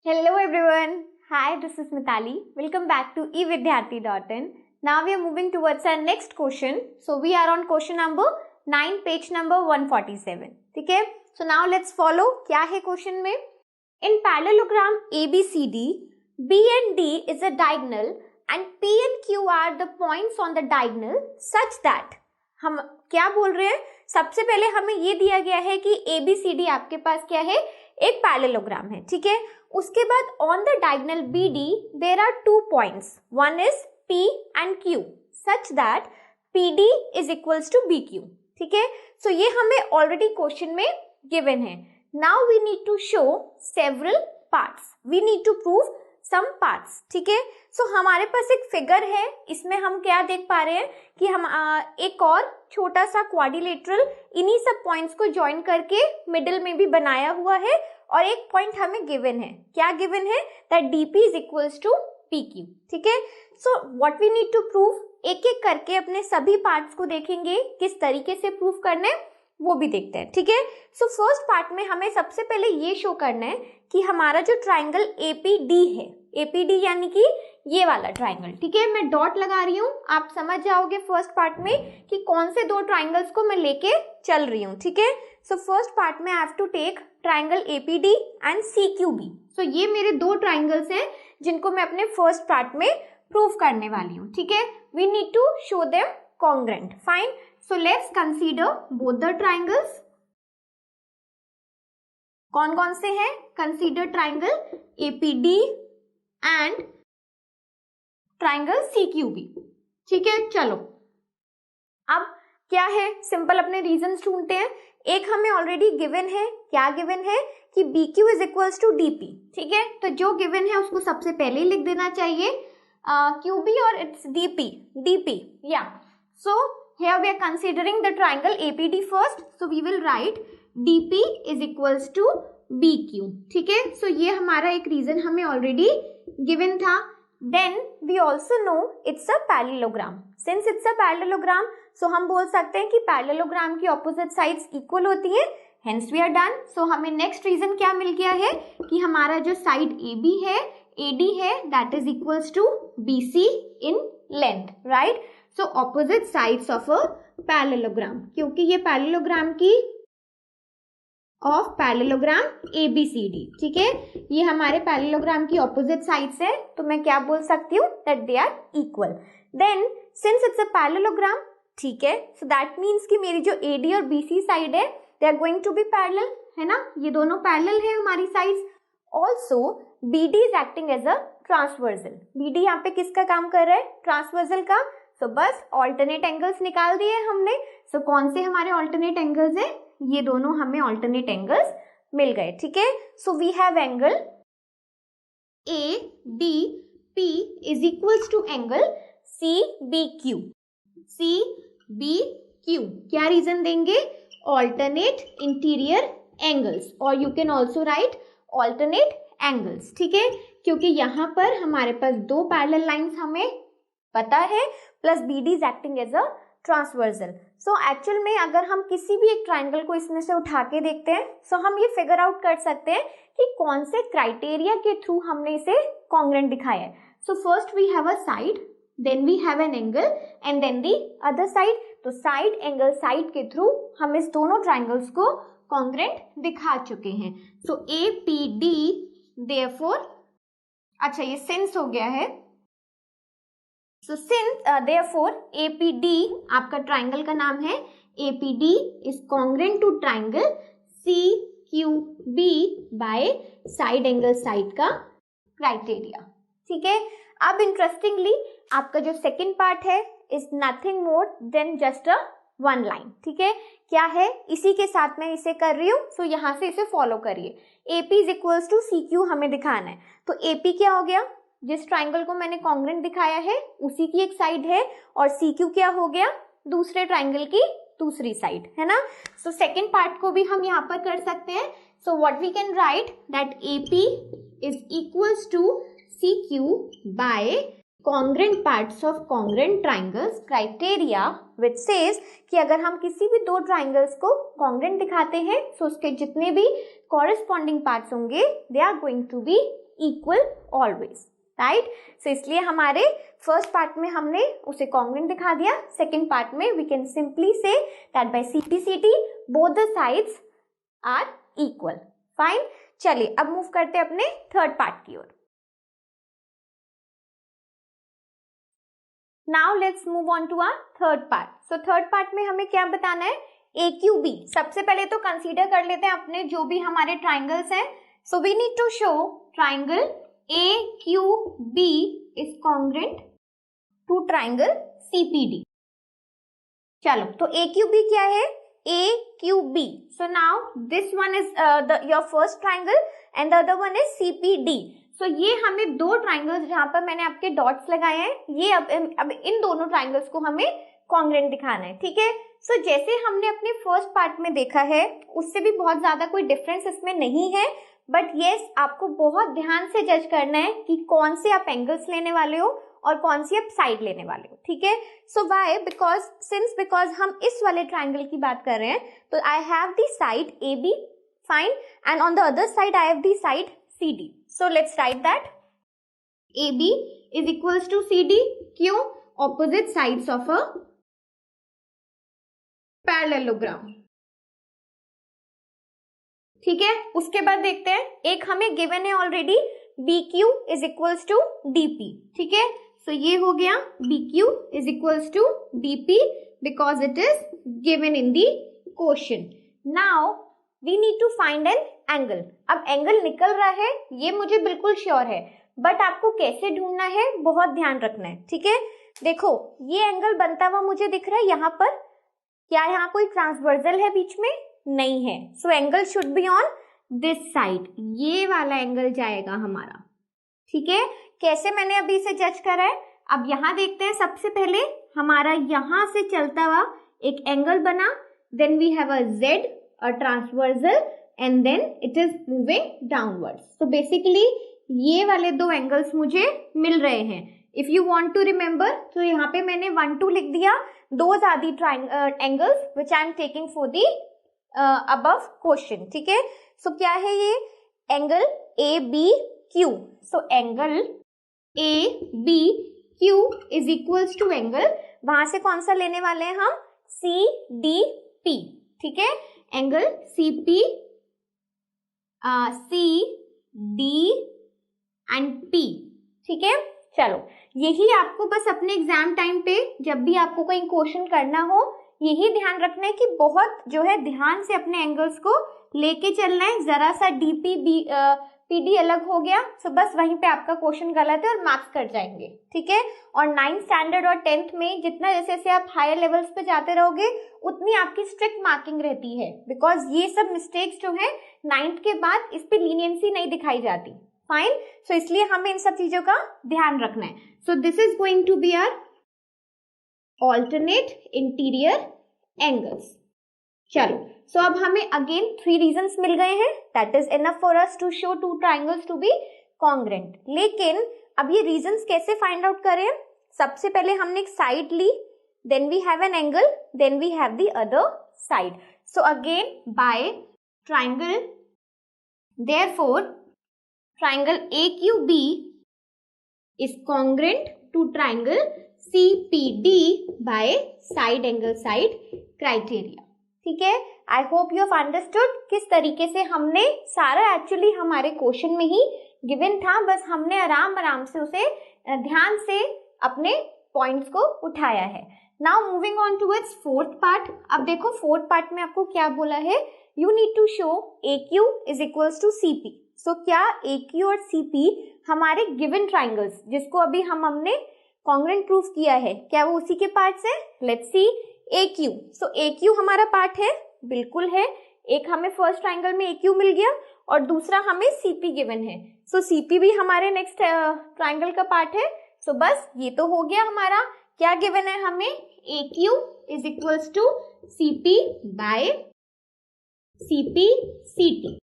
Hello everyone. Hi, this is Mitali. Welcome back to evidyarthi.in. Now we are moving towards our next question. So we are on question number 9, page number 147. ठीक है? So now let's follow. क्या है question में? In parallelogram ABCD, B and D is a diagonal and P and Q are the points on the diagonal such that हम क्या बोल रहे हैं? सबसे पहले हमें ये दिया गया है कि ABCD आपके पास क्या है? एक पैरेललोग्राम है, ठीक है। उसके बाद on the diagonal BD there are 2 points, one is P and Q such that PD is equals to BQ, ठीक है। सो ये हमें ऑलरेडी क्वेश्चन में गिवन है। Now we need to show several parts, we need to prove some parts, ठीक है। सो हमारे पास एक फिगर है, इसमें हम क्या देख पा रहे हैं कि हम एक और छोटा सा क्वाड्रिलेटरल इन्हीं सब पॉइंट्स को ज्वाइन करके मिडिल में भी बनाया हुआ है और एक पॉइंट हमें गिवन है। क्या गिवन है? That DP is equals to PQ, ठीक है। So what we need to prove, एक एक करके अपने सभी पार्ट्स को देखेंगे, किस तरीके से प्रूव करना है वो भी देखते हैं, ठीक है। सो फर्स्ट पार्ट में हमें सबसे पहले ये शो करना है कि हमारा जो ट्राइंगल APD है, APD यानी कि ये वाला ट्राइंगल, ठीक है। मैं डॉट लगा रही हूँ, आप समझ जाओगे फर्स्ट पार्ट में कि कौन से दो ट्राइंगल्स को मैं लेके चल रही हूँ, ठीक है। सो फर्स्ट पार्ट में I have to take triangle APD and CQB। So ये मेरे दो ट्राइंगल्स हैं जिनको मैं अपने फर्स्ट पार्ट में प्रूव करने वाली हूँ, ठीक है। We need to show them congruent, fine. So let's consider both the triangles. कौन कौन से हैं? Consider triangle APD and triangle CQB, ठीक है। चलो अब क्या है, सिंपल अपने रीजंस ढूंढते हैं। एक हमें ऑलरेडी गिवन है, क्या गिवन है कि BQ is equals to DP, ठीक है। तो जो गिवन है उसको सबसे पहले ही लिख देना चाहिए QB और इट्स DP, या सो here we are considering the triangle APD first, so we will write DP is equals to BQ, ठीक है। so ये हमारा एक रीजन हमें ऑलरेडी गिवन था। then we also know it's a parallelogram, since it's a parallelogram so हम बोल सकते हैं कि parallelogram की opposite sides equal होती है, hence we are done। so हमें next reason क्या मिल गया है कि हमारा जो side AB है, AD है, that is equals to BC in length, right। so opposite sides of a parallelogram, क्योंकि ये parallelogram की of parallelogram ABCD, ठीक है। ये हमारे parallelogram की opposite sides है, तो मैं क्या बोल सकती हूँ that they are equal। then since it's a parallelogram, ठीक है, so that means कि मेरी जो AD और BC side है they are going to be parallel, है ना, ये दोनों parallel है हमारी sides। also BD is acting as a transversal, BD यहाँ पे किसका काम कर रहा है? ट्रांसवर्सल का। सो बस ऑल्टरनेट एंगल्स निकाल दिए हमने। सो कौन से हमारे ऑल्टरनेट एंगल्स हैं? ये दोनों हमें ऑल्टरनेट एंगल्स मिल गए, ठीक है। So we have angle ADP is equals to angle CBQ। क्या रीजन देंगे? ऑल्टरनेट इंटीरियर एंगल्स, और you can also write alternate angles, ठीक है, क्योंकि यहाँ पर हमारे पास दो पैरेलल लाइंस हमें पता है, plus BD is acting as a transversal. So actual में अगर हम किसी भी एक ट्राइंगल को इसमें से उठा के देखते हैं, सो हम ये फिगर आउट कर सकते हैं कि कौन से क्राइटेरिया के थ्रू हमने इसे कॉन्ग्रेंट दिखाया है। So first we have a side, then we have an angle and then the other side. तो साइड, एंगल, साइड के थ्रू हम इस दोनों ट्राइंगल्स को कॉन्ग्रेंट दिखा चुके हैं। सो APD देयरफॉर, अच्छा ये सिंस हो गया है। So since therefore APD आपका ट्राइंगल का नाम है, APD is congruent to triangle CQB by side angle side का क्राइटेरिया, ठीक है। अब इंटरेस्टिंगली आपका जो सेकंड पार्ट है is nothing more than just a one line, ठीक है। क्या है? इसी के साथ मैं इसे कर रही हूँ, सो यहाँ से इसे फॉलो करिए। AP is equals to CQ हमें दिखाना है, तो AP क्या हो गया? जिस ट्राइंगल को मैंने कॉन्ग्रेंट दिखाया है उसी की एक साइड है, और CQ क्या हो गया? दूसरे ट्राइंगल की दूसरी साइड, है ना। सो सेकंड पार्ट को भी हम यहाँ पर कर सकते हैं। So what we can write that AP is equals to CQ by congruent parts of congruent triangles criteria which says कि अगर हम किसी भी दो triangles को congruent दिखाते हैं तो उसके जितने भी corresponding parts होंगे they are going to be equal always, right. So इसलिए हमारे फर्स्ट पार्ट में हमने उसे कॉन्ग्रुएंट दिखा दिया, सेकेंड पार्ट में we can simply see that by CP/CT both the sides are equal. Fine, चलिए अब मूव करते हैं अपने थर्ड पार्ट की ओर। Now let's move on to our third part. So third part में हमें क्या बताना है, AQB। सबसे पहले तो कंसीडर कर लेते हैं अपने जो भी हमारे ट्राइंगल्स हैं। So we need to show triangle AQB is congruent to triangle CPD। चलो, तो AQB क्या है, AQB। So now this one is your first triangle and the other one is CPD। So ये हमें दो ट्राइंगल्स जहां पर मैंने आपके डॉट्स लगाए हैं, ये अब इन दोनों ट्राइंगल्स को हमें कॉन्ग्रुएंट दिखाना है, ठीक है। सो जैसे हमने अपने फर्स्ट पार्ट में देखा है उससे भी बहुत ज्यादा कोई डिफरेंस इसमें नहीं है, बट यस आपको बहुत ध्यान से जज करना है कि कौन से आप एंगल्स लेने वाले हो और कौन सी आप साइड लेने वाले हो, ठीक है। सो व्हाई, बिकॉज हम इस वाले ट्राइंगल की बात कर रहे हैं, तो I have the side AB, fine, and on the other side I have the side CD। So let's write that AB is equals to CD. क्यों? Opposite sides of a parallelogram। ठीक है, उसके बाद देखते हैं, एक हमें गिवन है already, BQ is equals to DP। ठीक है, सो ये हो गया BQ is equals to DP because it is given in the question। Now we need to find an angle. अब एंगल निकल रहा है ये मुझे बिल्कुल श्योर है, बट आपको कैसे ढूंढना है बहुत ध्यान रखना है, ठीक है। देखो ये एंगल बनता हुआ मुझे दिख रहा है यहाँ पर, क्या यहाँ कोई ट्रांसवर्सल है बीच में? नहीं है। So angle should be on this side, ये वाला एंगल जाएगा हमारा, ठीक है। कैसे मैंने अभी इसे जज करा है, अब यहाँ देखते हैं। सबसे पहले हमारा यहाँ से चलता हुआ एक एंगल बना, then we have a Z, a transversal, and then it is moving downwards। So basically ये वाले दो एंगल्स मुझे मिल रहे हैं। If you want to remember, तो यहाँ पे मैंने 1, 2 लिख दिया। Those are the angles which I am taking for the above question, ठीक है। So क्या है ये angle ABQ। So angle ABQ is equals to angle, वहां से कौन सा लेने वाले हैं हम, CDP, ठीक है। एंगल CD एंड P, ठीक है। चलो, यही आपको बस अपने एग्जाम टाइम पे जब भी आपको कोई क्वेश्चन करना हो, यही ध्यान रखना है कि बहुत जो है ध्यान से अपने एंगल्स को लेके चलना है। जरा सा PD अलग हो गया, सो बस वहीं पे आपका क्वेश्चन गलत है और मार्क्स कट जाएंगे, ठीक है। और 9th स्टैंडर्ड और 10th में जितना जैसे आप हायर लेवल्स पे जाते रहोगे उतनी आपकी स्ट्रिक्ट मार्किंग रहती है, बिकॉज ये सब मिस्टेक्स जो है 9th के बाद इस पे लीनियंसी नहीं दिखाई जाती, फाइन। सो इसलिए हमें इन सब चीजों का ध्यान रखना है। So this is going to be our alternate interior angles. चलो, सो अब हमें अगेन 3 रीजंस मिल गए हैं, that is enough for us to show 2 triangles to be congruent. लेकिन अब ये रीजंस कैसे फाइंड आउट करें? सबसे पहले हमने एक साइड ली, then we have an angle, then we have the other side। So again by triangle, therefore triangle AQB is congruent to triangle CPD by side angle side criteria। ठीक है, आई hope you have understood किस तरीके से हमने सारा actually हमारे question में ही given था, बस हमने आराम आराम से उसे ध्यान से अपने पॉइंट्स को उठाया है। Now moving on towards fourth part. अब देखो फोर्थ पार्ट में आपको क्या बोला है, you need to show AQ is equals to CP। So क्या AQ और CP हमारे गिवन ट्राइंगल्स जिसको अभी हमने कॉन्ग्रुएंट प्रूफ किया है, क्या वो उसी के पार्ट्स है? Let's see AQ। So AQ हमारा पार्ट है, बिल्कुल है। एक हमें फर्स्ट ट्राइंगल में AQ मिल गया और दूसरा हमें CP गिवन है। सो CP भी हमारे नेक्स्ट ट्राइंगल का पार्ट है। सो बस ये तो हो गया हमारा, क्या गिवन है हमें, AQ is equals to CP by CP CT।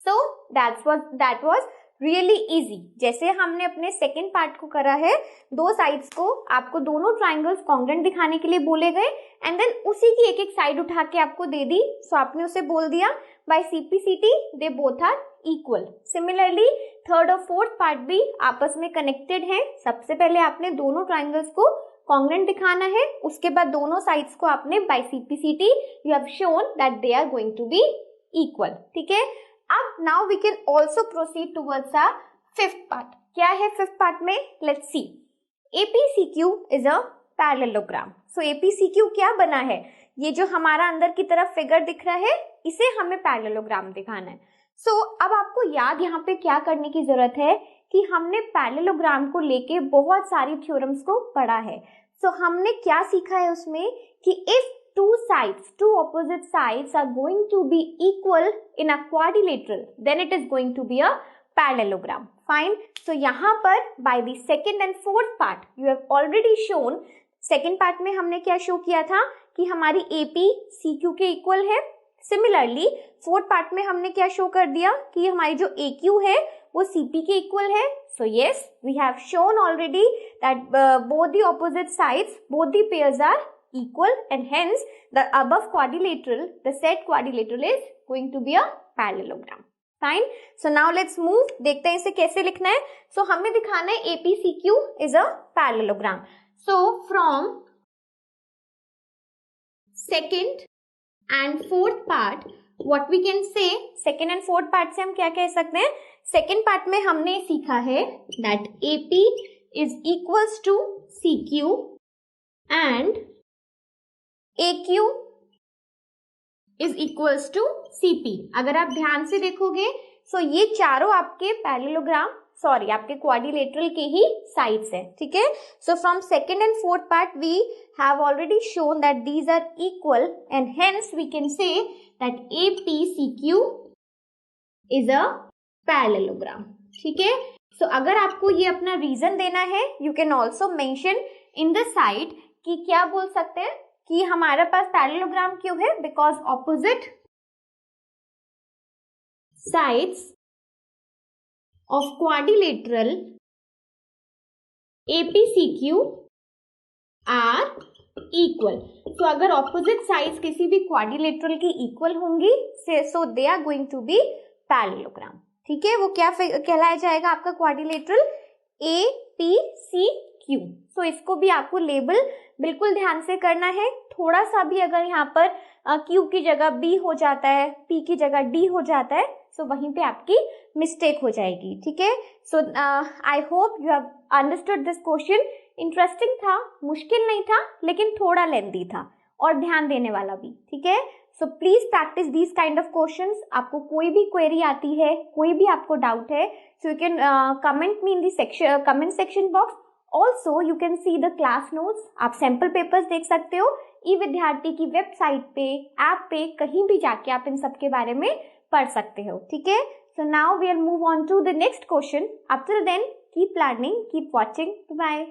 So that was really easy. जैसे हमने अपने सेकेंड पार्ट को करा है, दो साइड्स को आपको दोनों ट्राइंगल्स कॉन्ग्रुएंट दिखाने के लिए बोले गए एंड देन उसी की एक एक साइड उठा के आपको दे दी। सो आपने उसे बोल दिया by CP CT they both are equal. Similarly third और फोर्थ पार्ट भी आपस में कनेक्टेड हैं। सबसे पहले आपने दोनों ट्राइंगल्स को कॉन्ग्रुएंट दिखाना है, उसके बाद दोनों साइड्स को आपने by CPCT you have shown that they are going to be equal. ठीक है, अब now we can also proceed towards our fifth part. क्या है फिफ्थ पार्ट में? Let's see. APCQ is a parallelogram. So APCQ क्या बना है? ये जो हमारा अंदर की तरफ फिगर दिख रहा है, इसे हमें पैरेललोग्राम दिखाना है। सो अब आपको याद यहाँ पे क्या करने की जरूरत है कि हमने पैरेललोग्राम को लेके बहुत सारी थ्योरम्स को पढ़ा है। सो हमने क्या सीखा है उसमें कि if two opposite sides are going to be equal in a quadrilateral, then it is going to be a parallelogram. Fine. So यहाँ पर by the second and fourth part, you have already shown. Second part में हमने क्या show किया था कि हमारी AP CQ के इक्वल है। Similarly, fourth part में हमने क्या शो कर दिया कि हमारी जो AQ है वो CP के इक्वल है। So yes, we have shown already that both the opposite sides, both the pairs are equal and hence the above quadrilateral, the said quadrilateral is going to be a parallelogram. Fine. So now let's move. देखते हैं इसे कैसे लिखना है। So हमें दिखाना है APCQ is a parallelogram. So from second and fourth part, what we can say, second and fourth part से हम क्या कह सकते हैं? Second part में हमने सीखा है that AP is equals to CQ and AQ is equals to CP. अगर आप ध्यान से देखोगे तो ये चारों आपके पैरेललोग्राम आपके क्वाड्रिलेटरल के ही साइड्स हैं। ठीक है, so from second and fourth part we have already shown that these are equal and hence we can say that APCQ is a parallelogram. ठीक है, सो अगर आपको ये अपना रीजन देना है, you can also mention in the side कि क्या बोल सकते हैं कि हमारे पास पैरेललोग्राम क्यों है? Because opposite sides of quadrilateral APCQ are equal. तो अगर ऑपोजिट साइड्स किसी भी क्वाड्रिलेटरल की इक्वल होंगी so they are going to be parallelogram. ठीक है, वो क्या कहलाया जाएगा आपका क्वाड्रिलेटरल? APCQ। सो इसको भी आपको लेबल बिल्कुल ध्यान से करना है। थोड़ा सा भी अगर यहाँ पर Q की जगह B हो जाता है, P की जगह D हो जाता है, सो वहीं पे आपकी मिस्टेक हो जाएगी। ठीक है, so I hope you have understood this question. Interesting था, मुश्किल नहीं था, लेकिन थोड़ा लेंथी था और ध्यान देने वाला भी। ठीक है, so please practice these kind of questions. आपको कोई भी क्वेरी आती है, कोई भी आपको डाउट है, so you can comment me in the comment section box. Also you can see the class notes. आप सैम्पल पेपर्स देख सकते हो ई विद्यार्थी की वेबसाइट पे, ऐप पे, कहीं भी जाके आप इन सब के बारे में पढ़ सकते हो। ठीक है, so now we will move on to the next question. Up till then keep learning, keep watching, bye.